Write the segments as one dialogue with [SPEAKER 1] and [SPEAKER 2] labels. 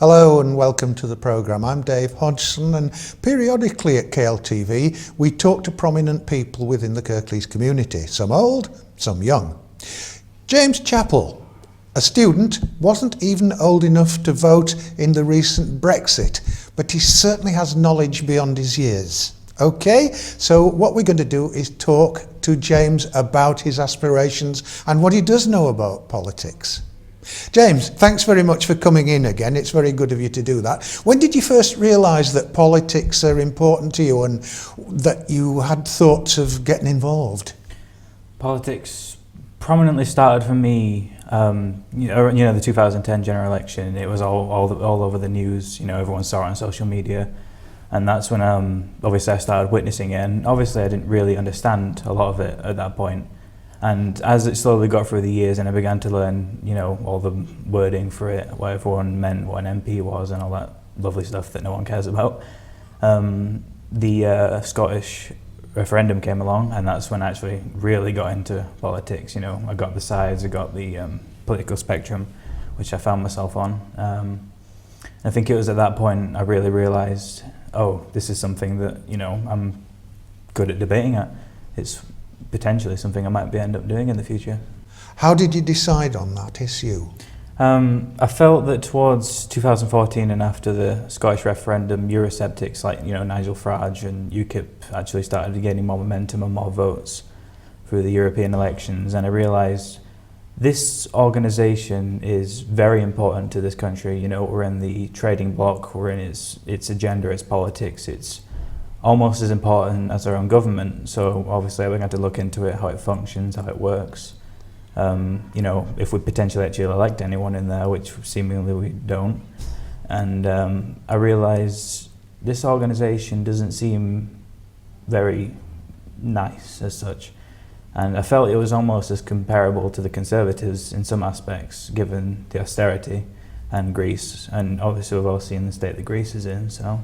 [SPEAKER 1] Hello and welcome to the programme. I'm Dave Hodgson, and periodically at KLTV we talk to prominent people within the Kirklees community, some old, some young. James Chappell, a student, wasn't even old enough to vote in the recent Brexit, but he certainly has knowledge beyond his years. Okay, so what we're going to do is talk to James about his aspirations and what he does know about politics. James, thanks very much for coming in again. It's very good of you to do that. When did you first realise that politics are important to you and that you had thoughts of getting involved?
[SPEAKER 2] Politics prominently started for me, the 2010 general election. It was all over the news. Everyone saw it on social media, and that's when obviously I started witnessing it. And obviously I didn't really understand a lot of it at that point. And as it slowly got through the years and I began to learn, all the wording for it, what everyone meant, what an MP was and all that lovely stuff that no one cares about, the Scottish referendum came along, and that's when I actually really got into politics. I got the sides, I got the political spectrum, which I found myself on. I think it was at that point I really realised, this is something that, I'm good at debating at. It's potentially something I might end up doing in the future.
[SPEAKER 1] How did you decide on that issue?
[SPEAKER 2] I felt that towards 2014 and after the Scottish referendum, Eurosceptics like Nigel Farage and UKIP actually started gaining more momentum and more votes through the European elections, and I realised this organisation is very important to this country. We're in the trading bloc, we're in its agenda, its politics, it's almost as important as our own government. So obviously I began to look into it, how it functions, how it works. If we potentially actually elect anyone in there, which seemingly we don't. And I realised this organisation doesn't seem very nice as such. And I felt it was almost as comparable to the Conservatives in some aspects, given the austerity and Greece. And obviously we've all seen the state that Greece is in, so.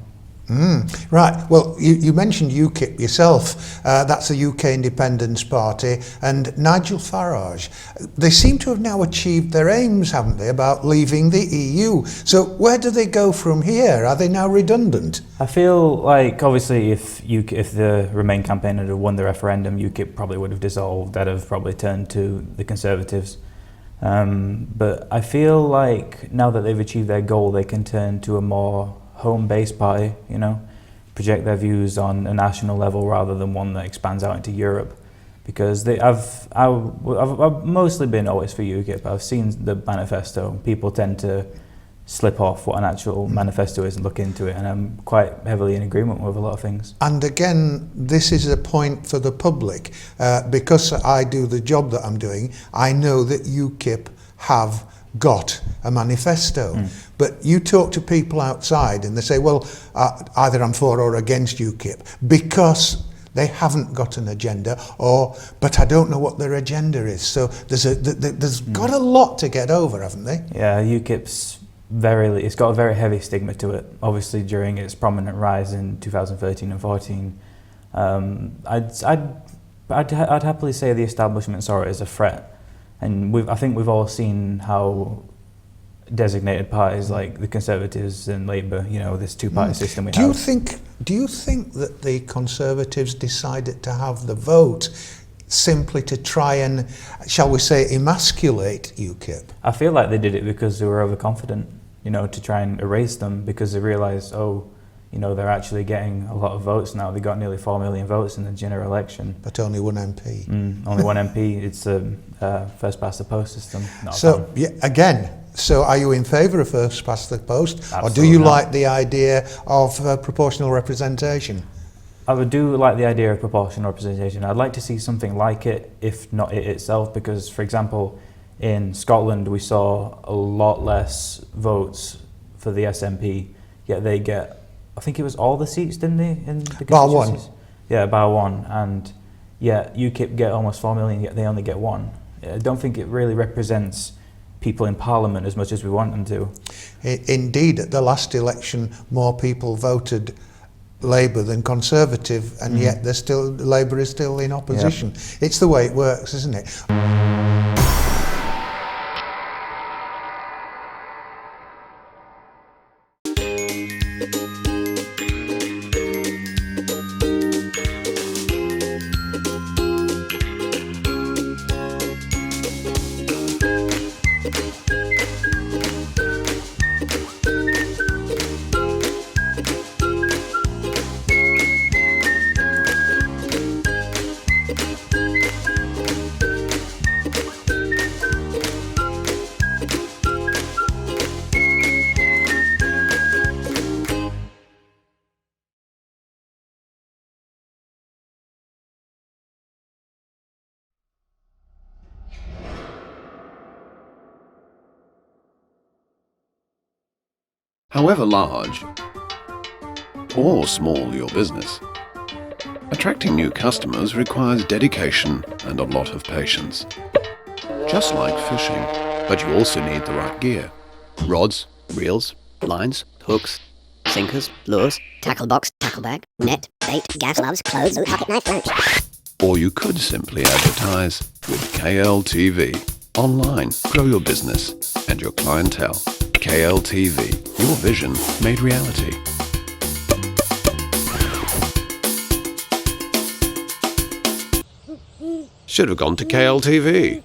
[SPEAKER 1] Right, well, you mentioned UKIP yourself. That's the UK Independence Party, and Nigel Farage. They seem to have now achieved their aims, haven't they, about leaving the EU. So where do they go from here? Are they now redundant?
[SPEAKER 2] I feel like, obviously, if the Remain campaign had won the referendum, UKIP probably would have dissolved. They'd have probably turned to the Conservatives. But I feel like now that they've achieved their goal, they can turn to a more home-based party, project their views on a national level rather than one that expands out into Europe. Because I've mostly been always for UKIP. I've seen the manifesto. People tend to slip off what an actual manifesto is and look into it, and I'm quite heavily in agreement with a lot of things.
[SPEAKER 1] And again, this is a point for the public. Because I do the job that I'm doing, I know that UKIP have got a manifesto, but you talk to people outside and they say, well, either I'm for or against UKIP because they haven't got an agenda, but I don't know what their agenda is. So there's got a lot to get over, haven't they?
[SPEAKER 2] Yeah, UKIP's it's got a very heavy stigma to it. Obviously, during its prominent rise in 2013 and 14, I'd happily say the establishment saw it as a threat. And I think we've all seen how designated parties like the Conservatives and Labour, this two-party system we have.
[SPEAKER 1] Do you think that the Conservatives decided to have the vote simply to try and, shall we say, emasculate UKIP?
[SPEAKER 2] I feel like they did it because they were overconfident, to try and erase them, because they realised, they're actually getting a lot of votes now. They got nearly 4 million votes in the general election.
[SPEAKER 1] But only one MP.
[SPEAKER 2] Only one MP. It's a first past the post system.
[SPEAKER 1] So are you in favour of first past the post?
[SPEAKER 2] Absolutely
[SPEAKER 1] or do you
[SPEAKER 2] not.
[SPEAKER 1] like the idea of proportional representation?
[SPEAKER 2] I would do like the idea of proportional representation. I'd like to see something like it, if not it itself, because, for example, in Scotland we saw a lot less votes for the SNP, yet they get, I think it was all the seats, didn't they? In the
[SPEAKER 1] bar one.
[SPEAKER 2] Yeah, bar one. And yeah, UKIP get almost 4 million, yet they only get one. I don't think it really represents people in Parliament as much as we want them to.
[SPEAKER 1] Indeed, at the last election, more people voted Labour than Conservative, and yet Labour is still in opposition. Yep. It's the way it works, isn't it?
[SPEAKER 3] However large or small your business, attracting new customers requires dedication and a lot of patience. Just like fishing, but you also need the right gear. Rods,
[SPEAKER 4] reels, lines, hooks, sinkers, lures, tackle box, tackle bag, net, bait, gaff, gloves, clothes, pocket knife, lunch.
[SPEAKER 3] or you could simply advertise with KLTV. Online, grow your business and your clientele. KLTV, your vision made reality. Should have gone to KLTV.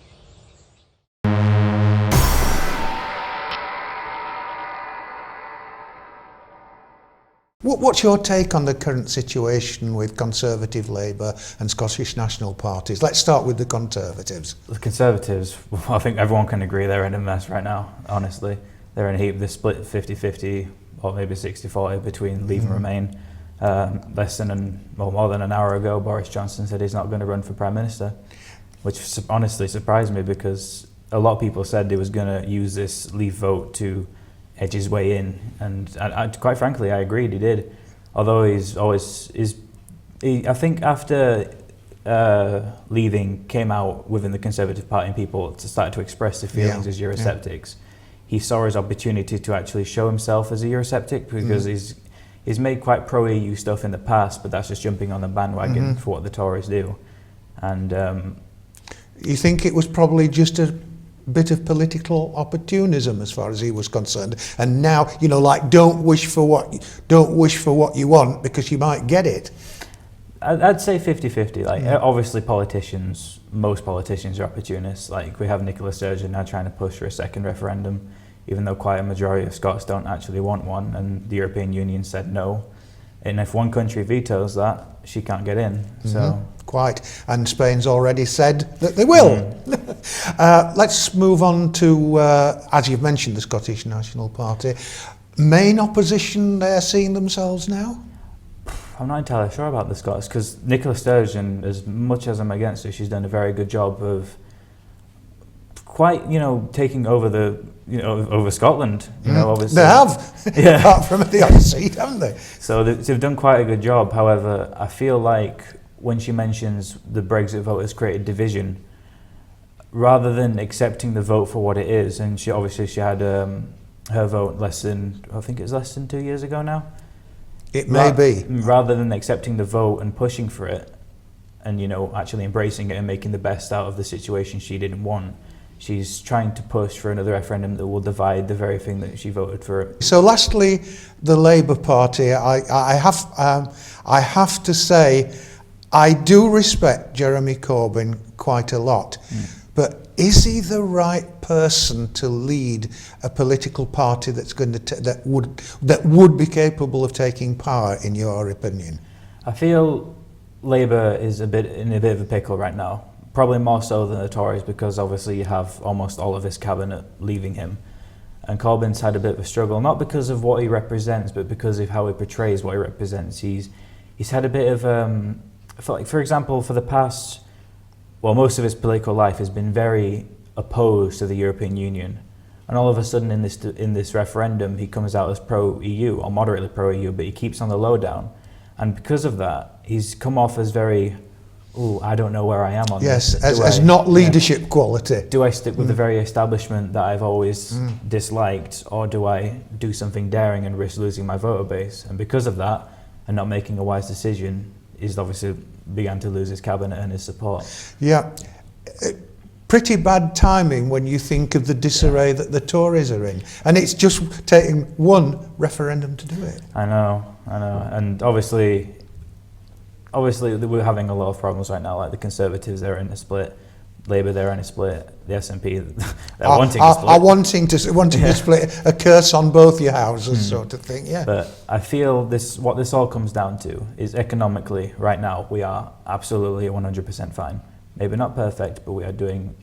[SPEAKER 1] What's your take on the current situation with Conservative, Labour and Scottish National parties? Let's start with the Conservatives.
[SPEAKER 2] The Conservatives, I think everyone can agree they're in a mess right now, honestly. They're in a heap. They're split 50-50 or maybe 60-40 between Leave and Remain. More than an hour ago, Boris Johnson said he's not going to run for Prime Minister, which honestly surprised me because a lot of people said he was going to use this Leave vote to edge his way in, and I, quite frankly, I agreed he did. Although I think after leaving came out within the Conservative Party and people started to express their feelings as Eurosceptics, he saw his opportunity to actually show himself as a Eurosceptic because he's made quite pro-EU stuff in the past, but that's just jumping on the bandwagon for what the Tories do. And
[SPEAKER 1] you think it was probably just a bit of political opportunism as far as he was concerned, and now, you know, like don't wish for what you want because you might get it?
[SPEAKER 2] I'd say 50-50. Like obviously most politicians are opportunists. Like we have Nicola Sturgeon now trying to push for a second referendum, even though quite a majority of Scots don't actually want one, and the European Union said no. And if one country vetoes that, she can't get in. So
[SPEAKER 1] quite, and Spain's already said that they will. Let's move on to, as you've mentioned, the Scottish National Party. Main opposition they're seeing themselves now?
[SPEAKER 2] I'm not entirely sure about the Scots because Nicola Sturgeon, as much as I'm against her, she's done a very good job of quite, taking over over Scotland. Obviously
[SPEAKER 1] they have, apart from the odd seat, haven't they?
[SPEAKER 2] So they've done quite a good job. However, I feel like when she mentions the Brexit vote has created division, rather than accepting the vote for what it is, and she had her vote less than 2 years ago now.
[SPEAKER 1] It may be.
[SPEAKER 2] Rather than accepting the vote and pushing for it, and actually embracing it and making the best out of the situation she didn't want, she's trying to push for another referendum that will divide the very thing that she voted for.
[SPEAKER 1] So lastly, the Labour Party. I have to say, I do respect Jeremy Corbyn quite a lot, but is he the right person to lead a political party that's going to that would be capable of taking power, in your opinion?
[SPEAKER 2] I feel Labour is in a bit of a pickle right now. Probably more so than the Tories, because obviously you have almost all of his cabinet leaving him. And Corbyn's had a bit of a struggle, not because of what he represents, but because of how he portrays what he represents. He's had a bit of, for example, for the past, most of his political life has been very opposed to the European Union. And all of a sudden in this referendum, he comes out as pro-EU, or moderately pro-EU, but he keeps on the lowdown. And because of that, he's come off as very, I don't know where I am on this.
[SPEAKER 1] Yes, as not leadership quality.
[SPEAKER 2] Do I stick with the very establishment that I've always disliked, or do I do something daring and risk losing my voter base? And because of that, and not making a wise decision, he's obviously began to lose his cabinet and his support.
[SPEAKER 1] Yeah. Pretty bad timing when you think of the disarray that the Tories are in. And it's just taking one referendum to do it.
[SPEAKER 2] I know. And obviously we're having a lot of problems right now. Like the Conservatives, they're in a split. Labour, they're in a split. The SNP, they're wanting a split.
[SPEAKER 1] Are wanting to split, a curse on both your houses, sort of thing, yeah.
[SPEAKER 2] But I feel what this all comes down to is economically, right now, we are absolutely 100% fine. Maybe not perfect, but we are doing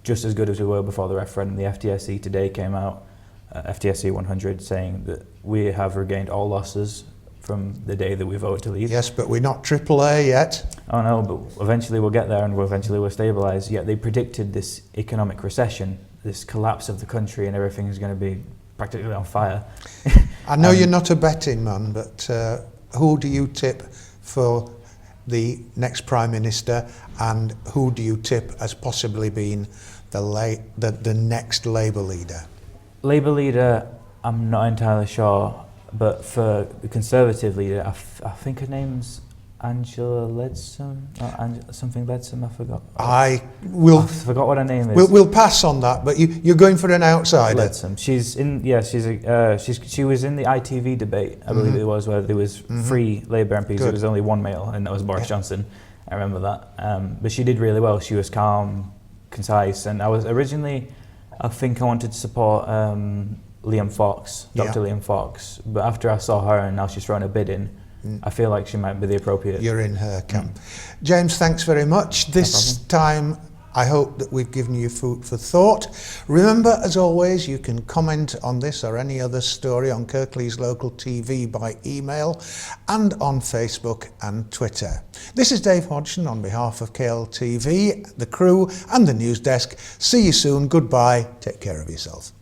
[SPEAKER 2] just as good as we were before the referendum. The FTSE today came out, FTSE 100, saying that we have regained all losses from the day that we voted to leave.
[SPEAKER 1] Yes, but we're not AAA yet.
[SPEAKER 2] Oh no, but eventually we'll get there, and eventually we'll stabilise. Yet they predicted this economic recession, this collapse of the country, and everything is going to be practically on fire.
[SPEAKER 1] I know you're not a betting man, but who do you tip for the next Prime Minister, and who do you tip as possibly being the next Labour leader?
[SPEAKER 2] Labour leader, I'm not entirely sure, but for the Conservative leader, I think her name's Angela Leadsom, something Leadsom, I forgot. I forgot what her name is.
[SPEAKER 1] We'll pass on that, but you're going for an outsider.
[SPEAKER 2] Leadsom. She was in the ITV debate, I believe it was, where there was 3 Labour MPs. There was only one male, and that was Boris Johnson. I remember that. But she did really well. She was calm, concise, and I was originally, I think I wanted to support Liam Fox, Dr. Liam Fox, but after I saw her and now she's thrown a bid in, I feel like she might be the appropriate.
[SPEAKER 1] You're in her camp. James, thanks very much. This time I hope that we've given you food for thought. Remember, as always, you can comment on this or any other story on Kirklees Local TV by email and on Facebook and Twitter. This is Dave Hodgson on behalf of KLTV, the crew and the news desk. See you soon. Goodbye. Take care of yourself.